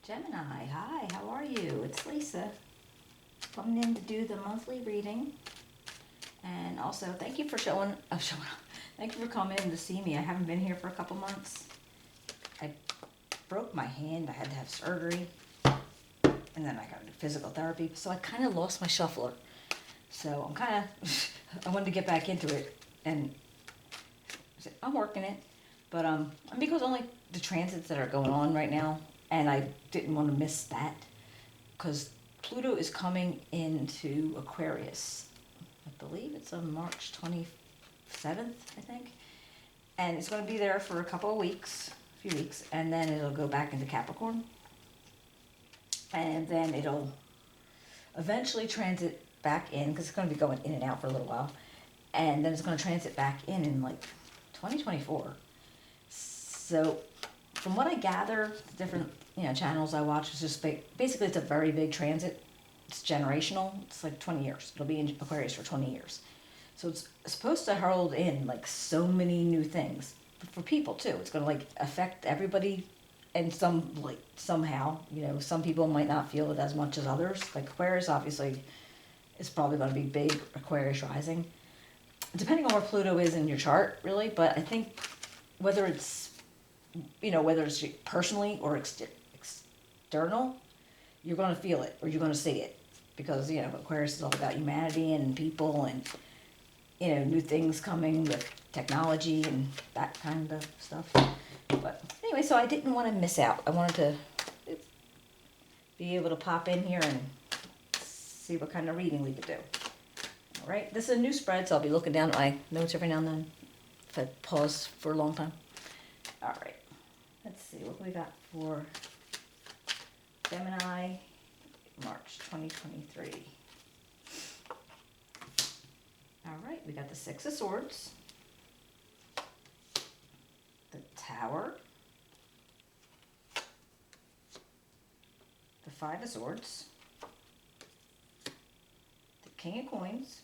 Gemini, hi, how are you? It's Lisa coming in to do the monthly reading. And also, thank you for thank you for coming in to see me. I haven't been here for a couple months. I broke my hand, I had to have surgery, and then I got into physical therapy, so I kind of lost my shuffler. So I wanted to get back into it, and I'm working it, but because only the transits that are going on right now, and I didn't want to miss that, because Pluto is coming into Aquarius. I believe it's on March 27th, I think, and it's going to be there for a few weeks, and then it'll go back into Capricorn, and then it'll eventually transit back in, because it's going to be going in and out for a little while, and then it's going to transit back in like 2024. So from what I gather, different channels I watch, it's just basically it's a very big transit. It's generational. It's like 20 years. It'll be in Aquarius for 20 years. So it's supposed to herald in like so many new things, but for people too. It's going to like affect everybody, and somehow, some people might not feel it as much as others. Like Aquarius obviously is probably going to be big Aquarius rising, depending on where Pluto is in your chart, really. But I think whether it's personally or external, you're going to feel it or you're going to see it, because Aquarius is all about humanity and people, and new things coming with technology and that kind of stuff. But anyway, so I didn't want to miss out. I wanted to be able to pop in here and see what kind of reading we could do. All right, this is a new spread, so I'll be looking down at my notes every now and then if I pause for a long time. All right, let's see what we got for Gemini, March 2023. All right, we got the Six of Swords, the Tower, the Five of Swords, the King of Coins,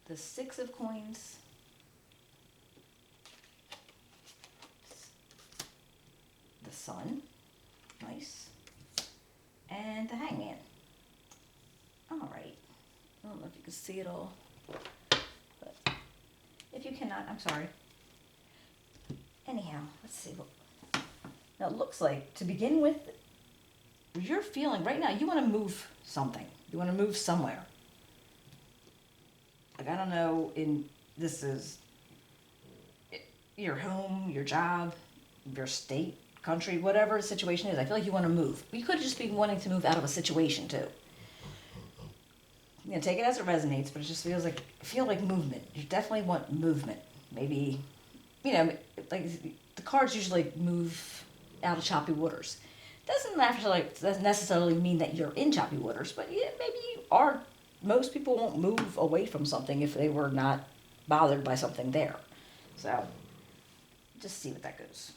the Six of Coins, the Sun, nice, and the Hangman. All right, I don't know if you can see it all, but if you cannot, I'm sorry. Anyhow, let's see what. Now it looks like, to begin with, you're feeling right now, you want to move something. You want to move somewhere. Like, I don't know, this is your home, your job, your state, country, whatever the situation is. I feel like you want to move. You could just be wanting to move out of a situation too. Take it as it resonates, but it just feel like movement. You definitely want movement. Maybe, like the cards usually move out of choppy waters. Doesn't necessarily mean that you're in choppy waters, but maybe you are. Most people won't move away from something if they were not bothered by something there. So, just see what that goes.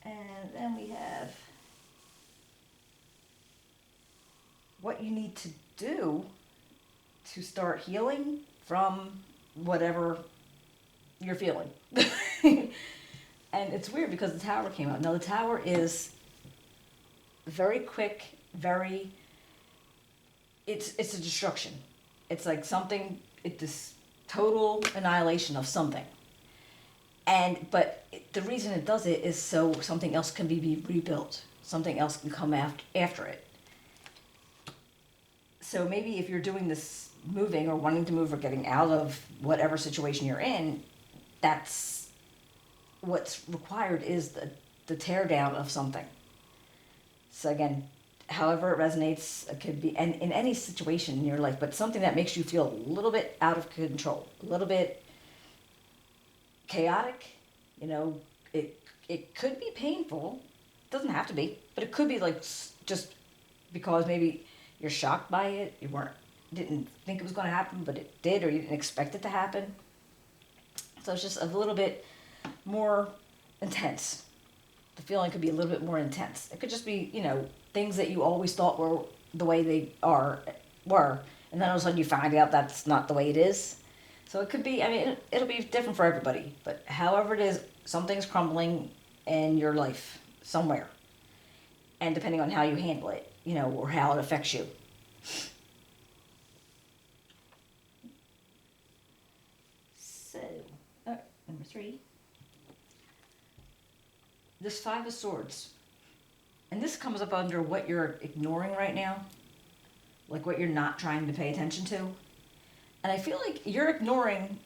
And then we have what you need to do to start healing from whatever you're feeling. And it's weird because the Tower came out. Now, the Tower is very quick, it's a destruction. It's like this total annihilation of something. But the reason it does it is so something else can be rebuilt. Something else can come after it. So maybe if you're doing this moving or wanting to move or getting out of whatever situation you're in, that's what's required, is the tear down of something. So again, however it resonates, it could be, and in any situation in your life, but something that makes you feel a little bit out of control, a little bit chaotic. It could be painful. It doesn't have to be, but it could be like just because maybe you're shocked by it. You didn't think it was going to happen, but it did, or you didn't expect it to happen. So it's just a little bit more intense. The feeling could be a little bit more intense. It could just be, things that you always thought were the way they were, and then all of a sudden you find out that's not the way it is. So So it could be, I mean, it'll be different for everybody, but however it is, something's crumbling in your life somewhere. And depending on how you handle it, or how it affects you. So, number 3. This Five of Swords. And this comes up under what you're ignoring right now. Like what you're not trying to pay attention to. And I feel like you're ignoring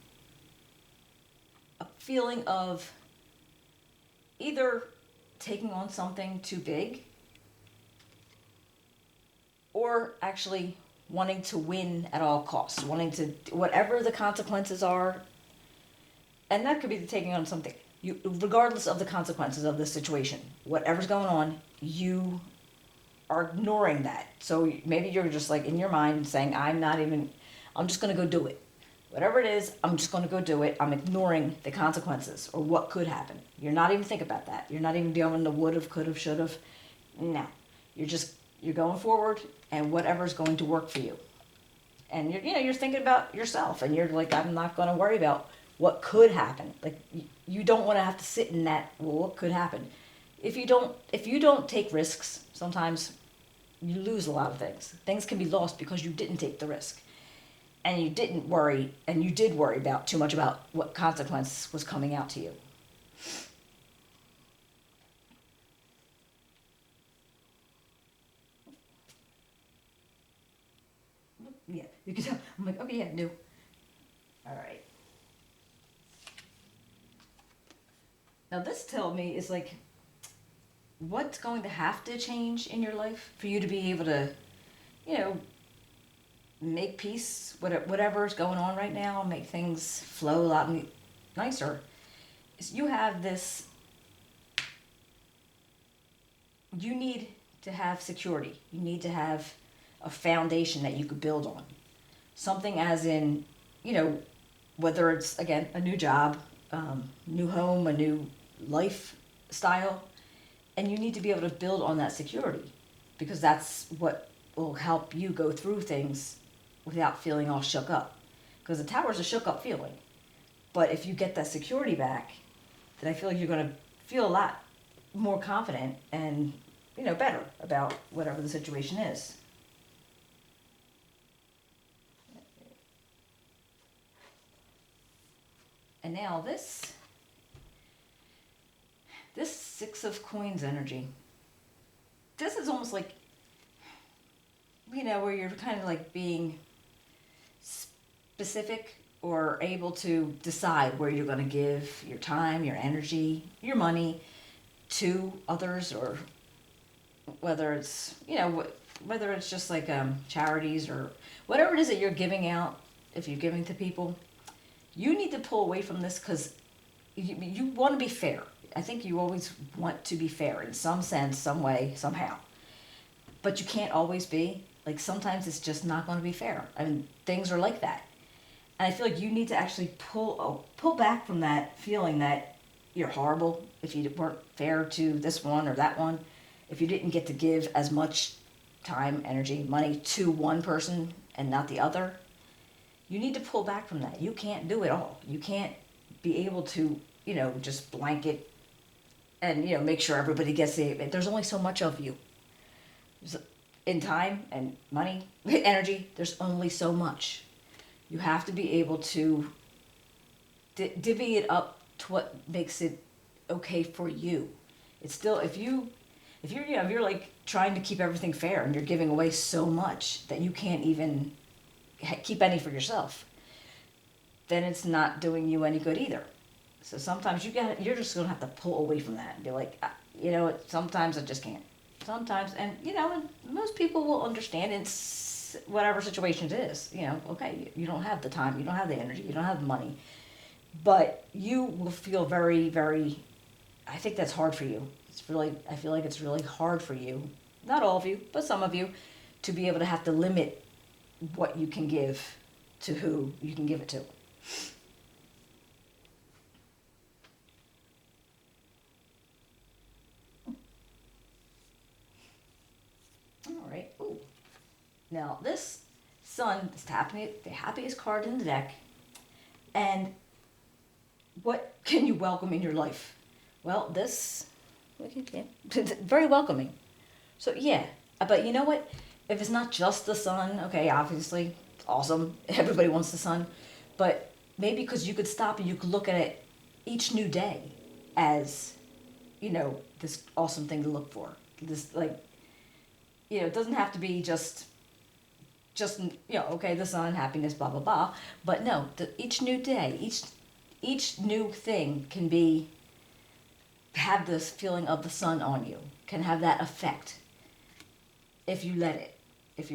a feeling of either taking on something too big or actually wanting to win at all costs, wanting to, whatever the consequences are, and that could be taking on something. You, regardless of the consequences of the situation, whatever's going on, you are ignoring that. So maybe you're just like in your mind saying, I'm just going to go do it. Whatever it is, I'm just going to go do it. I'm ignoring the consequences or what could happen. You're not even thinking about that. You're not even dealing the would have, could have, should have. No. You're going forward and whatever's going to work for you. And you're thinking about yourself and you're like, I'm not going to worry about what could happen. Like you don't want to have to sit in that, well, what could happen? If you don't take risks, sometimes you lose a lot of things. Things can be lost because you didn't take the risk. And you didn't worry, and you did worry about too much about what consequence was coming out to you. Yeah, you can tell. I'm like, okay, yeah, no. All right. Now this tells me is like, what's going to have to change in your life for you to be able to, make peace, whatever's going on right now, make things flow a lot nicer. Is you have this, you need to have security. You need to have a foundation that you could build on. Something as in, whether it's, again, a new job, new home, a new lifestyle, and you need to be able to build on that security because that's what will help you go through things without feeling all shook up. Because the tower is a shook up feeling. But if you get that security back, then I feel like you're going to feel a lot more confident and, better about whatever the situation is. And now this Six of Coins energy. This is almost like, where you're kind of like being specific or able to decide where you're going to give your time, your energy, your money to others, or whether it's, whether it's just like charities or whatever it is that you're giving out. If you're giving to people, you need to pull away from this because you want to be fair. I think you always want to be fair in some sense, some way, somehow. But you can't always be. Like sometimes it's just not going to be fair. I mean, things are like that. And I feel like you need to actually pull back from that feeling that you're horrible if you weren't fair to this one or that one. If you didn't get to give as much time, energy, money to one person and not the other. You need to pull back from that. You can't do it all. You can't be able to, just blanket and, make sure everybody gets it. There's only so much of you. In time and money, energy, there's only so much. You have to be able to divvy it up to what makes it okay for you. It's still, if you're like trying to keep everything fair and you're giving away so much that you can't even keep any for yourself, then it's not doing you any good either. So sometimes you're just gonna have to pull away from that and be like, sometimes I just can't. Sometimes, and most people will understand in whatever situation it is. Okay, you don't have the time, you don't have the energy, you don't have the money, but you will feel very, very. I think that's hard for you. I feel like it's really hard for you. Not all of you, but some of you, to be able to have to limit what you can give to who you can give it to. All right. Ooh. Now this Sun is the happiest card in the deck. And what can you welcome in your life? Well, this, very welcoming. So yeah, but you know what? If it's not just the sun, okay, obviously, awesome. Everybody wants the sun, but maybe because you could stop and you could look at it each new day as, this awesome thing to look for. This like, it doesn't have to be just okay, the sun, happiness, blah blah blah. But no, each new day, each new thing can have this feeling of the sun on you, can have that effect if you let it. If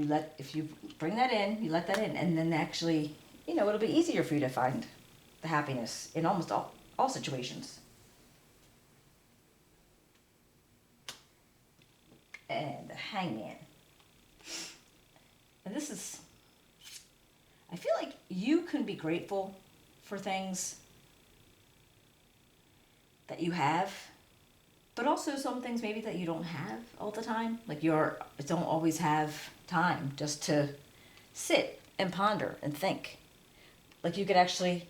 you bring that in, you let that in, and then actually, it'll be easier for you to find the happiness in almost all situations. And the Hangman. And this is, I feel like you can be grateful for things that you have, but also some things maybe that you don't have all the time. Like you don't always have time just to sit and ponder and think. Like you could actually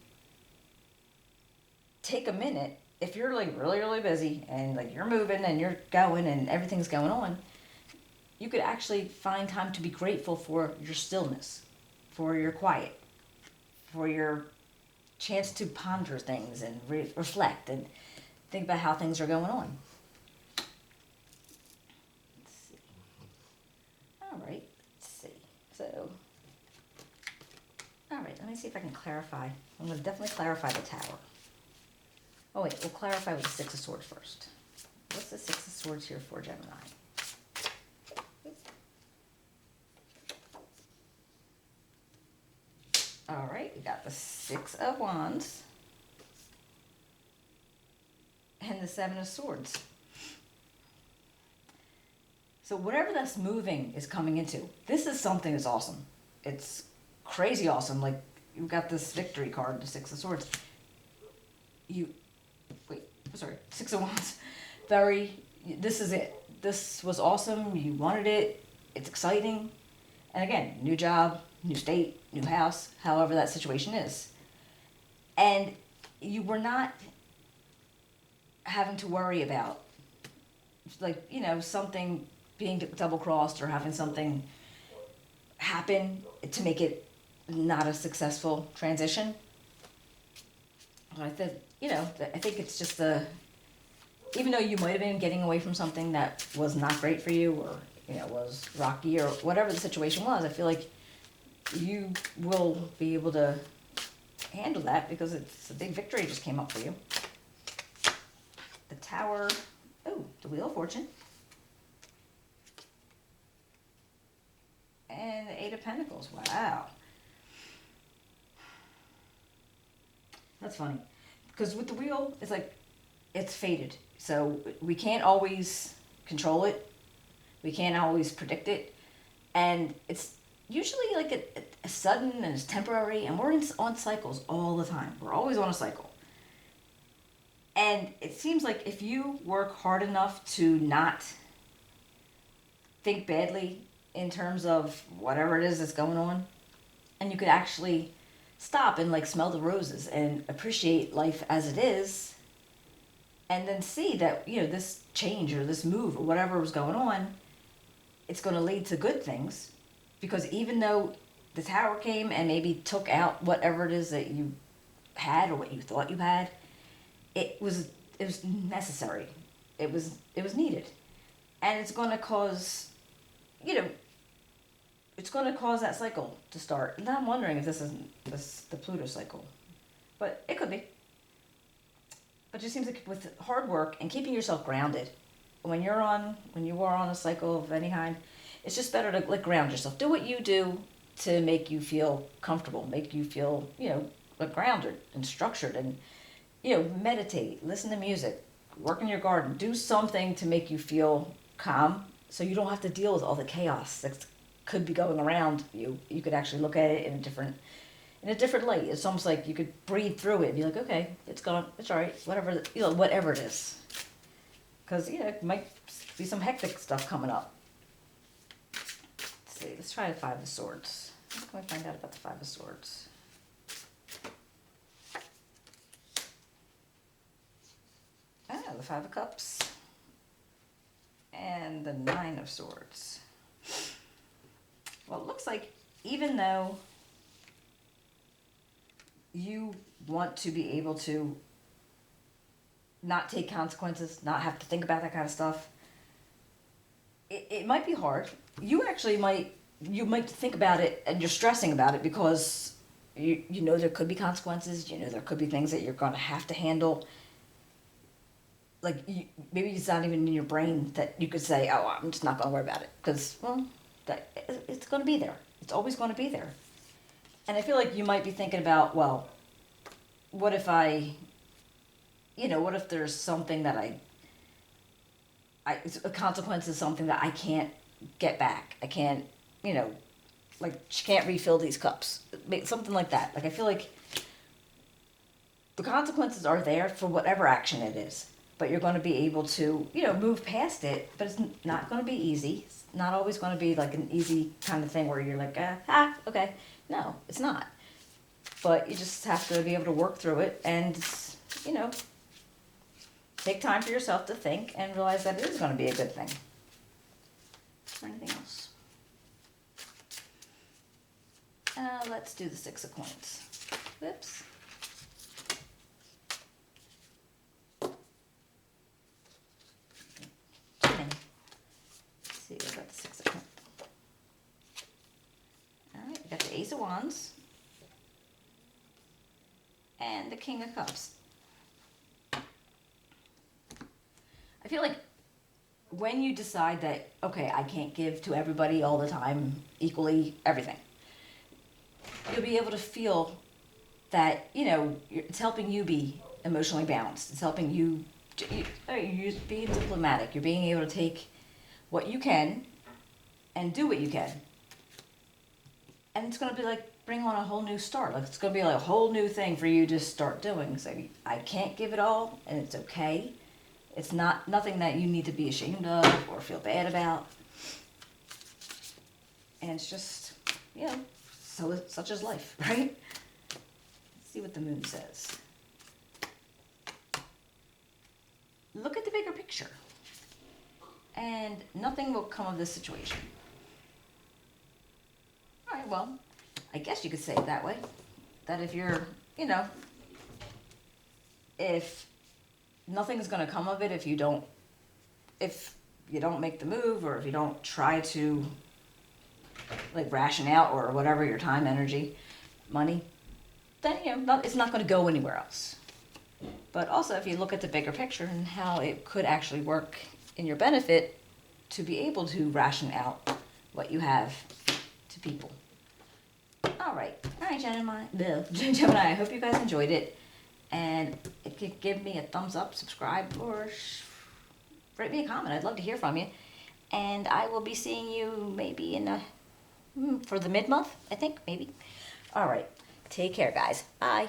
take a minute if you're like really, really busy and like you're moving and you're going and everything's going on. You could actually find time to be grateful for your stillness, for your quiet, for your chance to ponder things and reflect and think about how things are going on. Let's see. All right, let's see. So, all right, let me see if I can clarify. I'm going to definitely clarify the Tower. Oh wait, we'll clarify with the Six of Swords first. What's the Six of Swords here for, Gemini? All right, we got the Six of Wands and the Seven of Swords. So whatever that's moving is coming into, this is something that's awesome. It's crazy awesome. Like, you've got this victory card, the Six of Swords. Six of Wands. This is it. This was awesome. You wanted it. It's exciting. And again, new job, new state, new house, however that situation is. And you were not having to worry about, like, something being double-crossed or having something happen to make it not a successful transition. I think it's just even though you might have been getting away from something that was not great for you or, was rocky or whatever the situation was, I feel like you will be able to handle that because it's a big victory just came up for you. The Tower, the Wheel of Fortune, and the Eight of Pentacles. Wow. That's funny. Because with the wheel, it's like, it's fated. So we can't always control it. We can't always predict it. And it's usually like a sudden and it's temporary. And we're on cycles all the time. We're always on a cycle. And it seems like if you work hard enough to not think badly in terms of whatever it is that's going on, and you could actually stop and like smell the roses and appreciate life as it is, and then see that this change or this move or whatever was going on, it's going to lead to good things, because even though the Tower came and maybe took out whatever it is that you had or what you thought you had, it was necessary. It was needed, and it's going to cause it's going to cause that cycle to start. And I'm wondering if this isn't the Pluto cycle. But it could be. But it just seems like with hard work and keeping yourself grounded, when you are on a cycle of any kind, it's just better to like ground yourself. Do what you do to make you feel comfortable, make you feel, like grounded and structured, and, meditate, listen to music, work in your garden, do something to make you feel calm so you don't have to deal with all the chaos that's could be going around you. You could actually look at it in a different light. It's almost like you could breathe through it and be like, okay, it's gone, it's all right, whatever it is. Because it might be some hectic stuff coming up. Let's see, let's try the Five of Swords. What can we find out about the Five of Swords? Five of Cups and the Nine of Swords. Well, it looks like even though you want to be able to not take consequences, not have to think about that kind of stuff, it might be hard. You might think about it and you're stressing about it because you know there could be consequences, you know there could be things that you're going to have to handle. Like, maybe it's not even in your brain that you could say, oh, I'm just not going to worry about it. Because, well, it's going to be there. It's always going to be there. And I feel like you might be thinking about, well, what if what if there's something that a consequence is something that I can't get back. I can't, like, she can't refill these cups. Something like that. Like, I feel like the consequences are there for whatever action it is. But you're going to be able to, move past it. But it's not going to be easy. It's not always going to be like an easy kind of thing where you're like, okay. No, it's not. But you just have to be able to work through it and, take time for yourself to think and realize that it is going to be a good thing. Is there anything else? Let's do the Six of Coins. Whoops. Let's see, what about the Six of Coins? Alright, we got the Ace of Wands. And the King of Cups. I feel like when you decide that, okay, I can't give to everybody all the time, equally, everything, you'll be able to feel that, it's helping you be emotionally balanced. It's helping you, you're being diplomatic. You're being able to take what you can and do what you can. And it's going to be like bring on a whole new start. Like, it's going to be like a whole new thing for you to start doing. So I can't give it all, and it's okay. It's nothing that you need to be ashamed of or feel bad about. And it's just, such is life, right? Let's see what the moon says. Look at the bigger picture. And nothing will come of this situation. All right, well, I guess you could say it that way. That if you're, if nothing's going to come of it if you don't make the move, or if you don't try to, like, ration out or whatever your time, energy, money, then, it's not going to go anywhere else. But also, if you look at the bigger picture and how it could actually work in your benefit to be able to ration out what you have to people. All right, Gemini, I hope you guys enjoyed it. And if you could give me a thumbs up, subscribe, or write me a comment. I'd love to hear from you. And I will be seeing you maybe for the mid-month, I think, maybe. All right. Take care, guys. Bye.